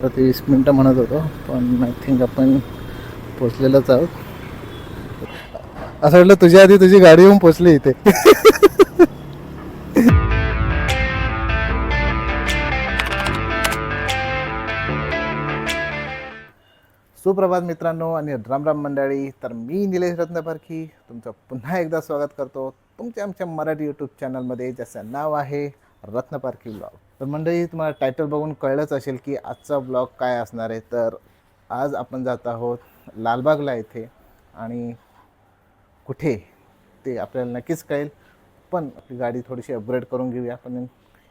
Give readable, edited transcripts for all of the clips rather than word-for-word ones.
प्रति 20 मिनटं म्हणत होतो, पण आय थिंक आपण पोचलेलोच आहोत. असं वाटलं तुझ्या आधी तुझी गाडी येऊन पोचली इथे. सुप्रभात मित्रांनो आणि राम राम मंडळी. तर मी निलेश रत्नपारखी तुमचं पुन्हा एकदा स्वागत करतो तुमच्या आमच्या मराठी यूट्यूब चॅनलमध्ये, ज्याचं नाव आहे रत्नपारखी ब्लॉग. तर मंडळी, तुम्हाला टायटल बघून कळलंच असेल की आजचा ब्लॉग काय असणार आहे. तर आज आपण जात आहोत लालबागला इथे, आणि कुठे ते आपल्याला नक्कीच कळेल. पण आपली गाडी थोडीशी अपग्रेड करून घेऊया. पण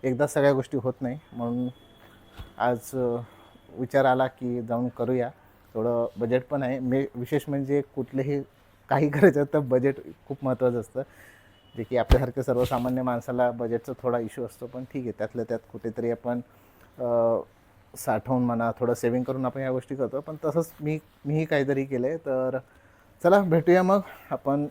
एकदा सगळ्या गोष्टी होत नाही, म्हणून आज विचार आला की जाऊन करूया. थोडं बजेट पण आहे. विशेष म्हणजे कुठलेही काही करायचं तर बजेट खूप महत्त्वाचं असतं, जे की आपल्यासारख्या सर्वसामान्य माणसाला बजेटचा थोडा इश्यू असतो. पण ठीक आहे, त्यातल्या त्यात कुठेतरी आपण साठवून म्हणा, थोडं सेविंग करून आपण ह्या गोष्टी करतो. पण तसंच मीही काहीतरी केलं आहे. तर चला भेटूया मग आपण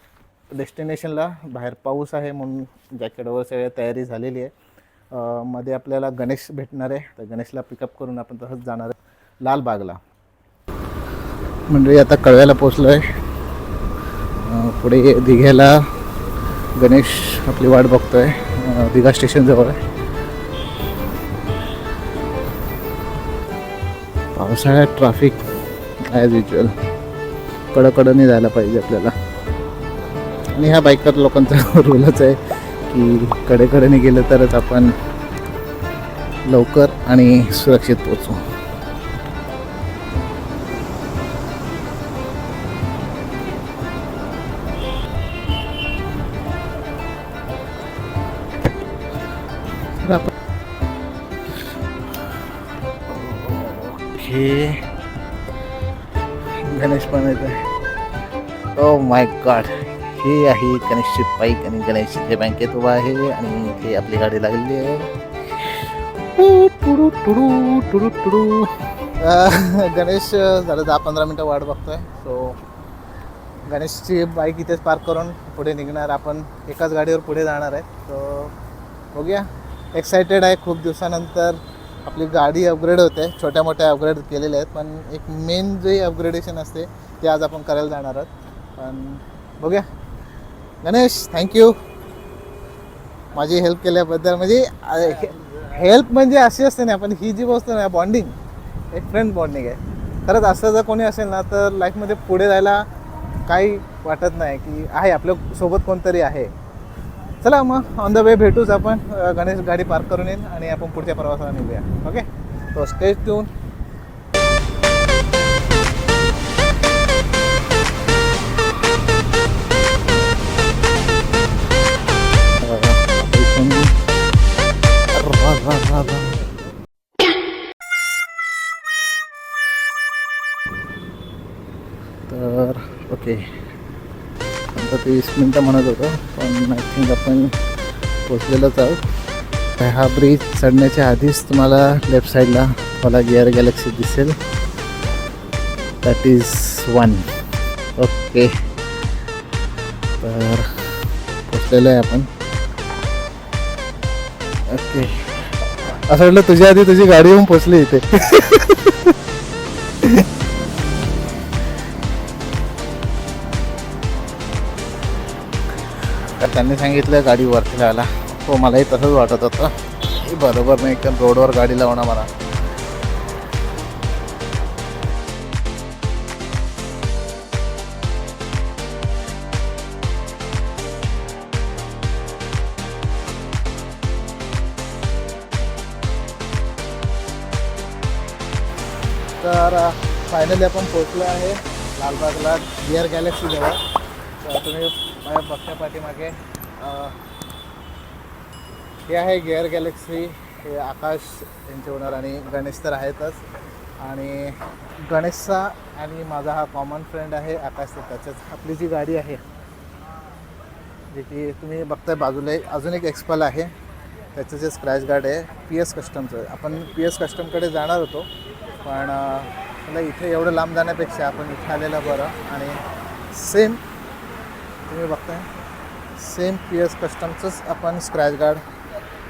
डेस्टिनेशनला. बाहेर पाऊस आहे म्हणून जॅकेटवर सगळी तयारी झालेली आहे. मध्ये आपल्याला गणेश भेटणार आहे, तर गणेशला पिकअप करून आपण तसंच जाणार आहे लालबागला. म्हणजे आता कळव्याला पोचलो आहे. पुढे दिघ्याला गणेश आपली वाट बघतोय. दिघा स्टेशनजवळ आहे. पावसाळ्यात ट्रॅफिक ॲज युजल कडकडनी जायला पाहिजे आपल्याला. आणि ह्या बाईकर लोकांचा रूलच आहे की कडेकडेने गेलं तरच आपण लवकर आणि सुरक्षित पोचू. ओके, गणेश पण येत आहे. ओ माय गॉड, हे आहे गणेशची बाईक आणि गणेश इथे बँकेत उभा आहे आणि इथे आपली गाडी लागलेली आहे. टुडू टुडू टुडू टुडू. गणेश झालं 10-15 मिनटं वाट बघतोय. सो गणेशची बाईक इथेच पार्क करून पुढे निघणार. आपण एकाच गाडीवर पुढे जाणार आहे. सो बघूया, एक्सायटेड आहे. खूप दिवसानंतर आपली गाडी अपग्रेड होते. छोट्या मोठ्या अपग्रेड केलेल्या आहेत, पण एक मेन जे अपग्रेडेशन असते ते आज आपण करायला जाणार आहोत. पण बघूया. गणेश, थँक्यू माझी हेल्प केल्याबद्दल. म्हणजे हेल्प म्हणजे अशी असते ना, पण ही जी वस्तू ना, बॉन्डिंग, एक फ्रेंड बॉन्डिंग आहे. खरंच असं जर कोणी असेल ना, तर लाईफमध्ये पुढे जायला काही वाटत नाही की आहे आपल्यासोबत कोणतरी आहे. चला मग ऑन द वे भेटूच आपण. गणेश गाडी पार्क करून येईल आणि आपण पुढच्या प्रवासाला निघूया. ओके, तो स्टे ट्यून. तर ओके, 20 मिनटं म्हणत होतो, पण आय थिंक आपण पोचलेलोच आहोत. हा ब्रिज चढण्याच्या आधीच तुम्हाला लेफ्ट साईडला मला गिअर गॅलेक्सी दिसेल. That is 1. ओके, तर पोचलेलो आहे आपण. ओके, असं वाटलं तुझ्या आधी तुझी गाडी येऊन पोचली इथे. त्यांनी सांगितलं गाडी वरती लावायला. हो, मलाही तसंच वाटत होतं. हे बरोबर नाही, कारण रोडवर गाडी लावणं मला. तर फायनली आपण पोचलो आहे लालबागला, गिअर गॅलेक्सी जवळ. तर तुम्ही माझ्या बघत्या पाठीमागे हे आहे गिअर गॅलेक्सी. हे आकाश यांचे ओनर आणि गणेश तर आहेतच. आणि गणेशचा आणि माझा हा कॉमन फ्रेंड आहे आकाश. तर त्याच्याच आपली जी गाडी आहे, जे की तुम्ही बघताय बाजूला, अजून एक एक्सपल आहे. त्याचं जे स्क्रॅच गार्ड आहे PS कस्टमचं. आपण PS कस्टमकडे जाणार होतो, पण मला इथे एवढं लांब जाण्यापेक्षा आपण इथे आलेलं बरं. आणि सेम तुम्ही बघताय, सेम PS कस्टमचंच आपण स्क्रॅच गार्ड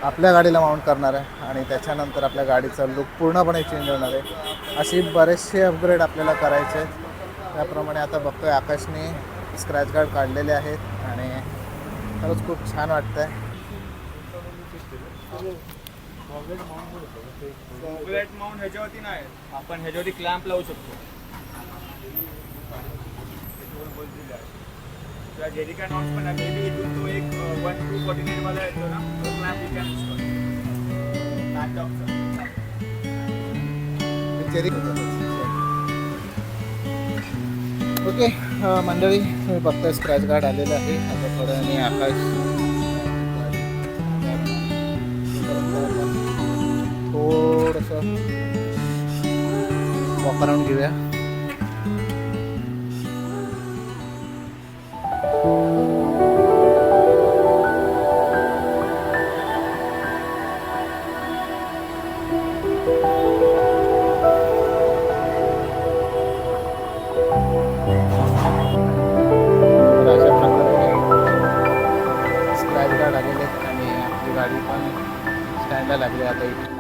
आपल्या गाडीला माउंट करणार आहे आणि त्याच्यानंतर आपल्या गाडीचा लुक पूर्णपणे चेंज होणार आहे. अशी बरेचसे अपग्रेड आपल्याला करायचे आहेत. त्याप्रमाणे आता बघतोय आकाशने स्क्रॅच गार्ड काढलेले आहेत आणि खरंच खूप छान वाटतं आहे. पॉकेट माउंट ह्याच्यावरती नाही, आपण ह्याच्यावरती क्लॅम्प लावू शकतो. जेरिका नॉट्स पण आहे, मेबी इथून तो एक 1249 वाला येतो ना, तो clamp you can install. Okay मंडळी, तुम्ही बघताय स्क्रॅच गार्ड आलेलं आहे. आता थोड्या वेळाने आकाश थोडंसं वॉक अराउंड घेऊया. गाडी पण स्टँडला लागली आता इथे.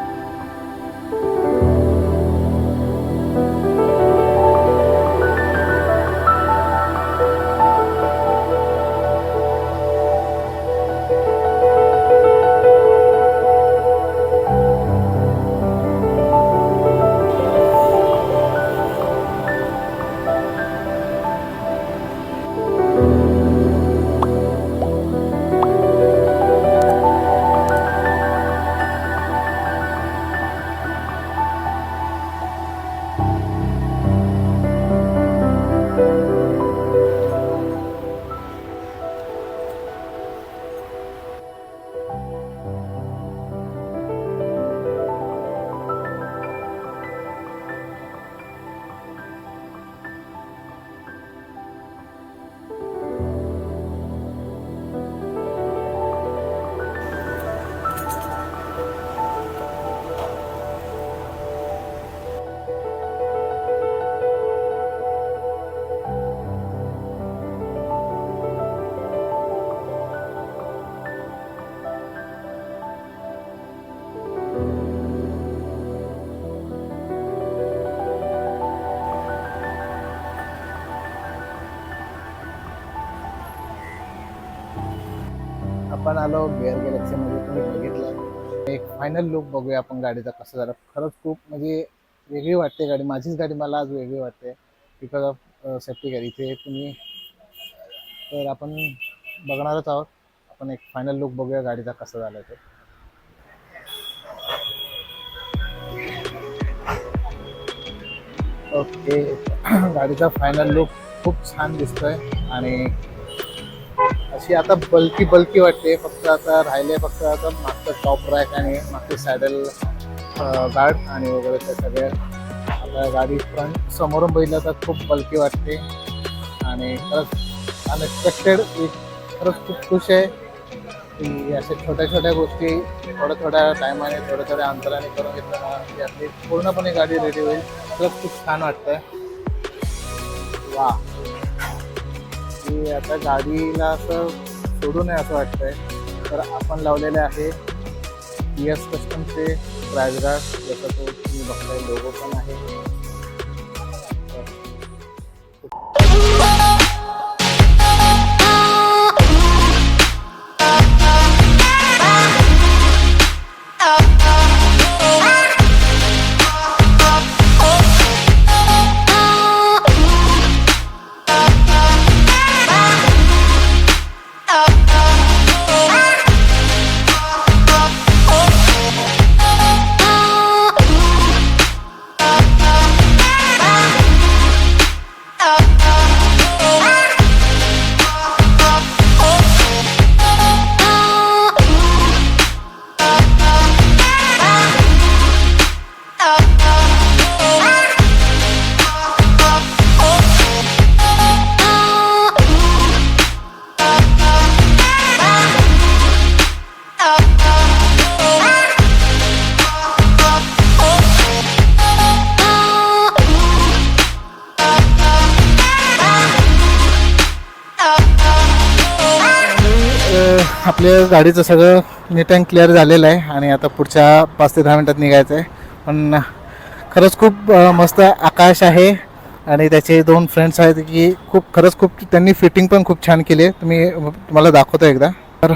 आपण आलो गेअर गॅलेक्सीमध्ये. तुम्ही बघितलं एक फायनल लुक बघूया आपण गाडीचा कसा झाला. खरंच खूप म्हणजे वेगळी वाटते गाडी. माझीच गाडी मला आज वेगळी वाटते बिकॉज ऑफ सेफ्टी गाडी. इथे तुम्ही तर आपण बघणारच आहोत. आपण एक फायनल लुक बघूया गाडीचा कसा झाला ते. ओके गाडीचा फायनल लुक खूप छान दिसतोय आणि अशी आता बल्की वाटते. फक्त आता राहिले फक्त आता मागचं टॉप रॅक आणि मागचे सॅडल गार्ड आणि वगैरे ते सगळे. आता गाडी फ्रंट समोरून बघितलं तर खूप बल्की वाटते आणि खरंच अनएक्सपेक्टेड. खरंच खूप खुश आहे की अशा छोट्या गोष्टी थोड्या टायमाने थोड्या अंतराने करून घेतलं की आपली पूर्णपणे गाडी रेडी होईल. खरंच खूप छान वाटतंय. वा, की आता गाडीला असं सोडू नये असं वाटतंय. तर आपण लावलेले आहे PS कस्टमचे स्क्रॅच गार्ड. जसं तो तुम्ही बघताय लोगो पण आहे. आपल्या गाडीचं सगळं नीट अँड क्लिअर झालेलं आहे आणि आता पुढच्या 5 ते 10 मिनटात निघायचं आहे. पण खरंच खूप मस्त आकाश आहे आणि त्याचे 2 फ्रेंड्स आहेत की खरंच खूप त्यांनी फिटिंग पण खूप छान केली आहे. तुम्हाला दाखवतो एकदा. तर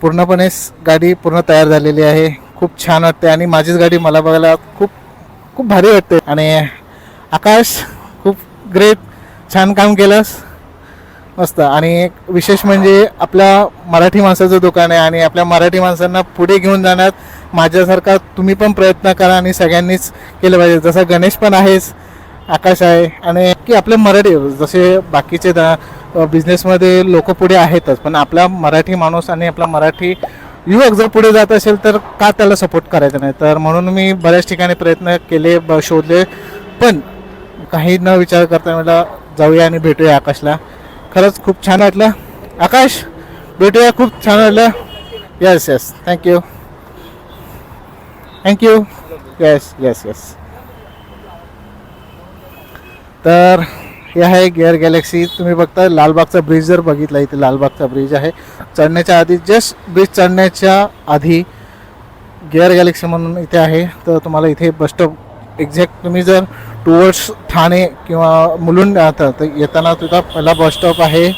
पूर्णपणे गाडी पूर्ण तयार झालेली आहे. खूप छान वाटते आणि माझीच गाडी मला बघायला खूप भारी वाटते. आणि आकाश खूप ग्रेट, छान काम केलंस, मस्त. आणि एक विशेष म्हणजे आपल्या मराठी माणसाचं दुकान आहे आणि आपल्या मराठी माणसांना पुढे घेऊन जाण्यात माझ्यासारखा तुम्ही पण प्रयत्न करा आणि सगळ्यांनीच केलं पाहिजे. जसं गणेश पण आहेच, आकाश आहे आणि की आपले मराठी जसे बाकीचे बिझनेसमध्ये लोक पुढे आहेतच, पण आपला मराठी माणूस आणि आपला मराठी युवक जर पुढे जात असेल तर का त्याला सपोर्ट करायचा नाही. तर म्हणून मी बऱ्याच ठिकाणी प्रयत्न केले, शोधले, पण काही न विचार करता मला जाऊया आणि भेटूया आकाशला. खरंच खूप छान वाटलं. आकाश, भेटूया, खूप छान वाटलं. Yes yes, thank you thank you. Yes yes yes. तर हे आहे गिअर गॅलेक्सी. तुम्ही बघता लालबागचा ब्रिज जर बघितला, इथे लालबागचा ब्रिज आहे. चढण्याच्या आधी, जस्ट ब्रिज चढण्याच्या आधी गिअर गॅलेक्सी म्हणून इथे आहे. तर तुम्हाला इथे बसस्टॉप एक्झॅक्ट तुम्ही जर टुवर्ड्स ठाणे किंवा मुलुंड आता तर येताना तुझा पहिला बसस्टॉप आहे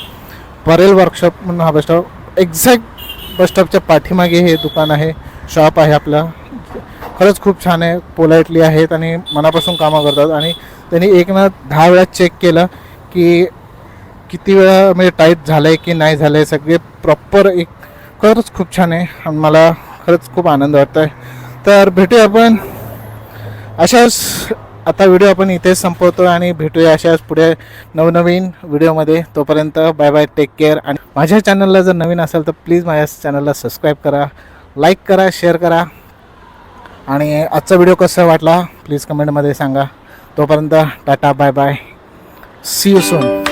परेल वर्कशॉप म्हणून. हा बसस्टॉप एक्झॅक्ट बसस्टॉपच्या पाठीमागे हे दुकान आहे, शॉप आहे आपलं. खरंच खूप छान आहे, पोलाइटली आहेत आणि मनापासून कामं करतात. आणि त्यांनी 10 वेळा चेक केलं की किती वेळा म्हणजे टाईट झालं आहे की नाही झालं आहे, सगळे प्रॉपर. खरंच खूप छान आहे आणि मला खरंच खूप आनंद वाटतो आहे. तर भेटूया आपण अशाच. आता व्हिडिओ आपण इथेच संपवतो आणि भेटूया अशाच पुढे नवनवीन व्हिडिओमध्ये. तोपर्यंत बाय बाय, टेक केअर. आणि माझ्या चॅनलला जर नवीन असेल तर प्लीज माझ्या चॅनलला सबस्क्राईब करा, लाईक करा, शेअर करा. आणि आजचा व्हिडिओ कसा वाटला प्लीज कमेंटमध्ये सांगा. तोपर्यंत tata, bye bye, see you soon.